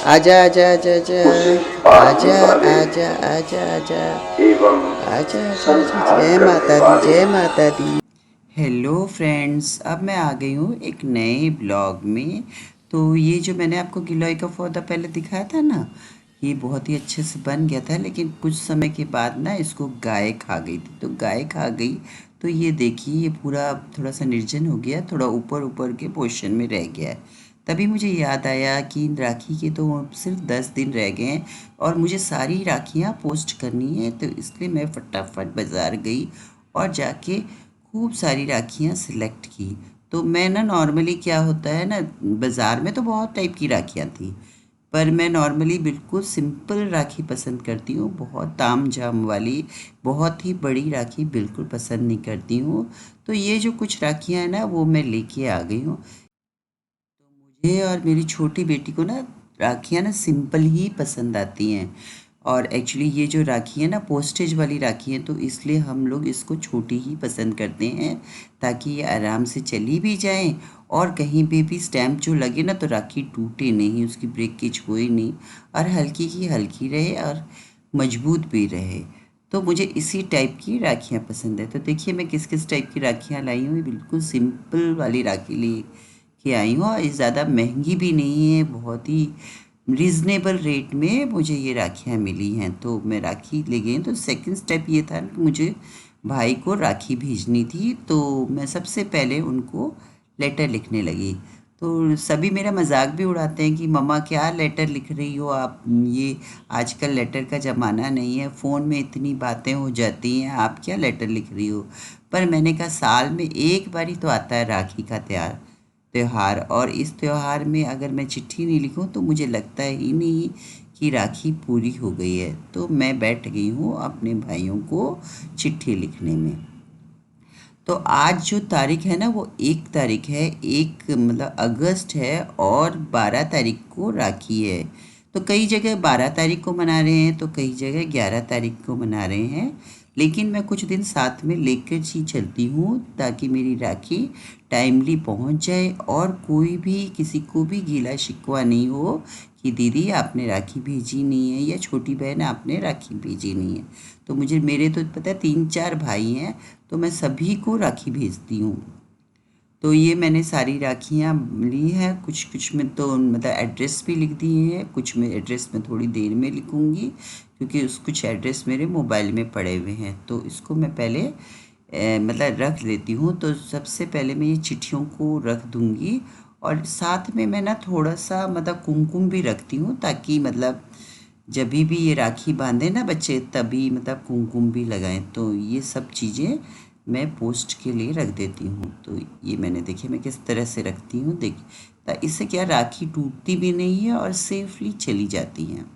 आजा आजा आजा आजा आजा आजा आजा आजा आजा आजा आजा। जय माता दी, जय माता दी। हेलो फ्रेंड्स, अब मैं आ गई हूँ एक नए ब्लॉग में। तो ये जो मैंने आपको गिलोय का पौधा पहले दिखाया था ना, ये बहुत ही अच्छे से बन गया था, लेकिन कुछ समय के बाद ना इसको गाय खा गई थी। तो गाय खा गई तो ये देखिए, ये पूरा थोड़ा सा निर्जन हो गया, थोड़ा ऊपर ऊपर के पोर्शन में रह गया है। तभी मुझे याद आया कि राखी के तो सिर्फ 10 दिन रह गए हैं और मुझे सारी राखियाँ पोस्ट करनी है। तो इसलिए मैं फटाफट बाज़ार गई और जाके खूब सारी राखियाँ सिलेक्ट की। तो मैं ना नॉर्मली क्या होता है ना, बाज़ार में तो बहुत टाइप की राखियाँ थी, पर मैं नॉर्मली बिल्कुल सिंपल राखी पसंद करती हूँ। बहुत ताम झाम वाली, बहुत ही बड़ी राखी बिल्कुल पसंद नहीं करती हूँ। तो ये जो कुछ राखियाँ हैं ना, वो मैं लेके आ गई हूँ। मुझे और मेरी छोटी बेटी को ना राखियाँ ना सिंपल ही पसंद आती हैं। और एक्चुअली ये जो राखी है ना, पोस्टेज वाली राखी है, तो इसलिए हम लोग इसको छोटी ही पसंद करते हैं, ताकि ये आराम से चली भी जाए और कहीं पे भी स्टैम्प जो लगे ना तो राखी टूटे नहीं, उसकी ब्रेकेज होए नहीं, और हल्की की हल्की रहे और मजबूत भी रहे। तो मुझे इसी टाइप की राखियाँ पसंद है। तो देखिए मैं किस किस टाइप की राखियाँ लाई हूँ। ये बिल्कुल सिंपल वाली राखी ली के आई हूँ, और ये ज़्यादा महंगी भी नहीं है, बहुत ही रीज़नेबल रेट में मुझे ये राखियाँ मिली हैं। तो मैं राखी ले गई। तो सेकंड स्टेप ये था कि मुझे भाई को राखी भेजनी थी, तो मैं सबसे पहले उनको लेटर लिखने लगी। तो सभी मेरा मजाक भी उड़ाते हैं कि मम्मा क्या लेटर लिख रही हो आप, ये आजकल लेटर का ज़माना नहीं है, फ़ोन में इतनी बातें हो जाती हैं, आप क्या लेटर लिख रही हो। पर मैंने कहा साल में एक बार ही तो आता है राखी का त्योहार, और इस त्योहार में अगर मैं चिट्ठी नहीं लिखूं तो मुझे लगता ही नहीं कि राखी पूरी हो गई है। तो मैं बैठ गई हूँ अपने भाइयों को चिट्ठी लिखने में। तो आज जो तारीख है ना, वो 1 तारीख है, एक मतलब अगस्त है, और 12 तारीख को राखी है। तो कई जगह 12 तारीख को मना रहे हैं, तो कई जगह 11 तारीख को मना रहे हैं। लेकिन मैं कुछ दिन साथ में लेकर ही चलती हूँ, ताकि मेरी राखी टाइमली पहुँच जाए और कोई भी किसी को भी गीला शिकवा नहीं हो कि दीदी आपने राखी भेजी नहीं है, या छोटी बहन आपने राखी भेजी नहीं है। तो मुझे, मेरे तो पता है 3-4 भाई हैं, तो मैं सभी को राखी भेजती हूँ। तो ये मैंने सारी राखियाँ ली हैं। कुछ कुछ में तो मतलब एड्रेस भी लिख दिए हैं, कुछ में एड्रेस मैं थोड़ी देर में लिखूँगी, क्योंकि उस कुछ एड्रेस मेरे मोबाइल में पड़े हुए हैं। तो इसको मैं पहले मतलब रख लेती हूँ। तो सबसे पहले मैं ये चिट्ठियों को रख दूँगी, और साथ में मैं ना थोड़ा सा मतलब कुमकुम भी रखती हूँ, ताकि मतलब जब भी ये राखी बांधे ना बच्चे, तभी मतलब कुमकुम भी लगाएं। तो ये सब चीज़ें मैं पोस्ट के लिए रख देती हूँ। तो ये मैंने, देखिए मैं किस तरह से रखती हूँ, देखिए, तो इससे क्या राखी टूटती भी नहीं है और सेफली चली जाती हैं।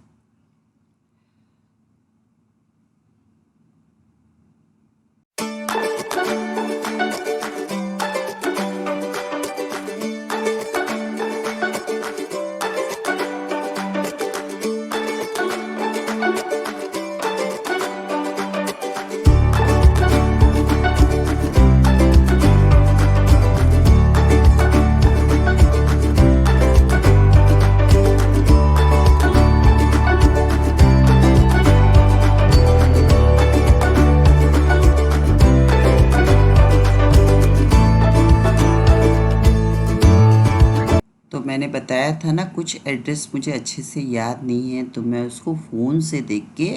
तो मैंने बताया था ना, कुछ एड्रेस मुझे अच्छे से याद नहीं है, तो मैं उसको फ़ोन से देख के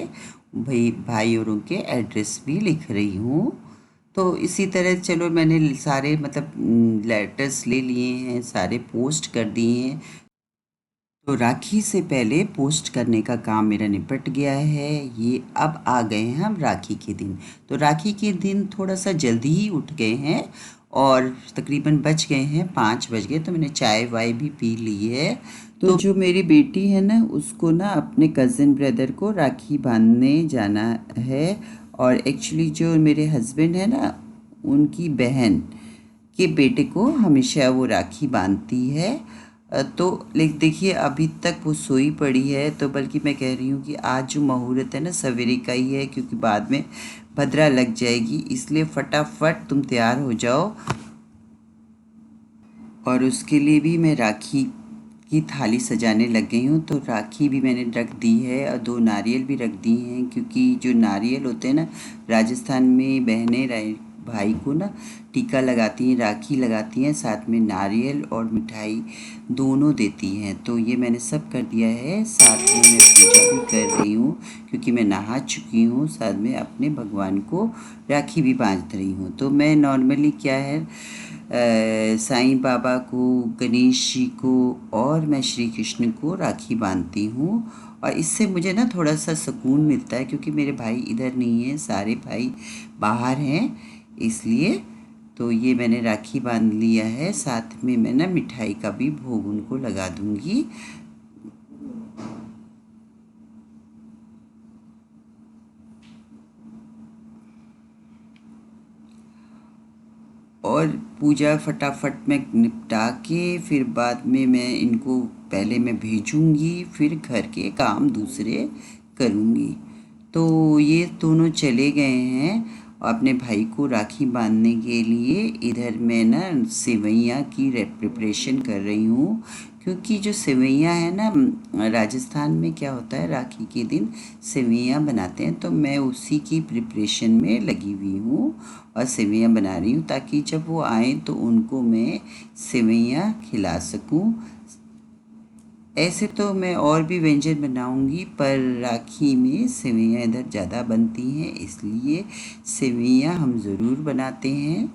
भाई औरों के एड्रेस भी लिख रही हूँ। तो इसी तरह चलो, मैंने सारे मतलब लेटर्स ले लिए हैं, सारे पोस्ट कर दिए हैं। तो राखी से पहले पोस्ट करने का काम मेरा निपट गया है। ये अब आ गए हैं हम राखी के दिन। तो राखी के दिन थोड़ा सा जल्दी ही उठ गए हैं, और तकरीबन बज गए हैं 5 बज गए। तो मैंने चाय वाय भी पी ली है। तो जो मेरी बेटी है ना, उसको ना अपने कज़न ब्रदर को राखी बांधने जाना है। और एक्चुअली जो मेरे हस्बैंड है ना, उनकी बहन के बेटे को हमेशा वो राखी बांधती है। तो देखिए अभी तक वो सोई पड़ी है। तो बल्कि मैं कह रही हूँ कि आज जो मुहूर्त है ना, सवेरे का ही है, क्योंकि बाद में भद्रा लग जाएगी, इसलिए फटाफट तुम तैयार हो जाओ। और उसके लिए भी मैं राखी की थाली सजाने लग गई हूँ। तो राखी भी मैंने रख दी है और 2 नारियल भी रख दिए हैं, क्योंकि जो नारियल होते हैं ना, राजस्थान में बहनें भाई को ना टीका लगाती हैं, राखी लगाती हैं, साथ में नारियल और मिठाई दोनों देती हैं। तो ये मैंने सब कर दिया है। साथ में मैं पूजा भी कर रही हूँ, क्योंकि मैं नहा चुकी हूँ। साथ में अपने भगवान को राखी भी बांध रही हूँ। तो मैं नॉर्मली क्या है, साईं बाबा को, गणेश जी को और मैं श्री कृष्ण को राखी बांधती हूँ। और इससे मुझे ना थोड़ा सा सुकून मिलता है, क्योंकि मेरे भाई इधर नहीं हैं, सारे भाई बाहर हैं, इसलिए। तो ये मैंने राखी बांध लिया है। साथ में मैं ना मिठाई का भी भोग उनको लगा दूंगी। और पूजा फटाफट में निपटा के फिर बाद में मैं इनको पहले मैं भेजूंगी, फिर घर के काम दूसरे करूंगी। तो ये दोनों चले गए हैं अपने भाई को राखी बांधने के लिए। इधर मैं ना सेवइयाँ की प्रिपरेशन कर रही हूँ, क्योंकि जो सेवइयाँ हैं ना, राजस्थान में क्या होता है, राखी के दिन सेवइयाँ बनाते हैं। तो मैं उसी की प्रिपरेशन में लगी हुई हूँ और सेवइयाँ बना रही हूँ, ताकि जब वो आएँ तो उनको मैं सेवइयाँ खिला सकूँ। ऐसे तो मैं और भी व्यंजन बनाऊंगी, पर राखी में सेवइयाँ इधर ज़्यादा बनती हैं, इसलिए सेवइयाँ हम ज़रूर बनाते हैं।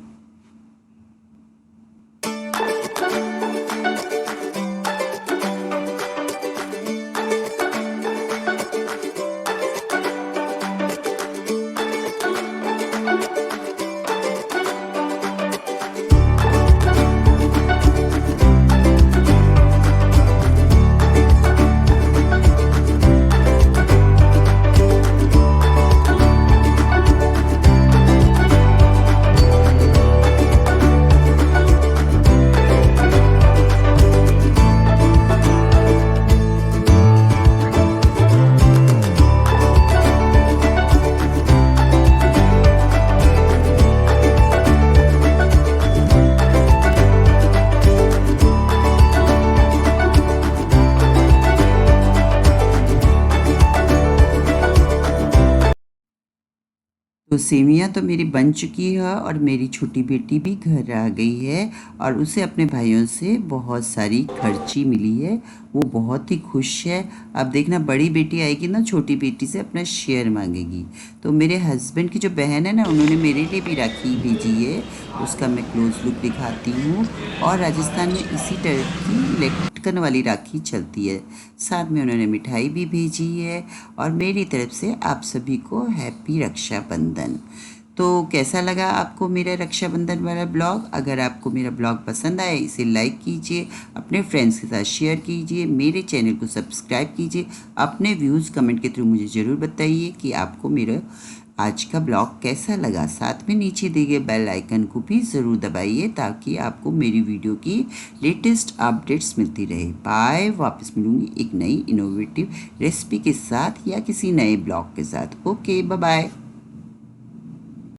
तो सेवइयाँ तो मेरी बन चुकी है और मेरी छोटी बेटी भी घर आ गई है और उसे अपने भाइयों से बहुत सारी खर्ची मिली है। वो बहुत ही खुश है। अब देखना, बड़ी बेटी आएगी ना, छोटी बेटी से अपना शेयर मांगेगी। तो मेरे हस्बैंड की जो बहन है ना, उन्होंने मेरे लिए भी राखी भेजी है, उसका मैं क्लोज लुक दिखाती हूँ। और राजस्थान में इसी तरह की लटकन वाली राखी चलती है। साथ में उन्होंने मिठाई भी भेजी है और मेरी तरफ से आप सभी को हैप्पी रक्षाबंधन। तो कैसा लगा आपको मेरा रक्षाबंधन वाला ब्लॉग? अगर आपको मेरा ब्लॉग पसंद आए, इसे लाइक कीजिए, अपने फ्रेंड्स के साथ शेयर कीजिए, मेरे चैनल को सब्सक्राइब कीजिए। अपने व्यूज़ कमेंट के थ्रू मुझे ज़रूर बताइए कि आपको मेरा आज का ब्लॉग कैसा लगा। साथ में नीचे दिए गए बेल आइकन को भी ज़रूर दबाइए, ताकि आपको मेरी वीडियो की लेटेस्ट अपडेट्स मिलती रहे। बाय। वापस मिलूँगी एक नई इनोवेटिव रेसिपी के साथ या किसी नए ब्लॉग के साथ। Okay, bye bye.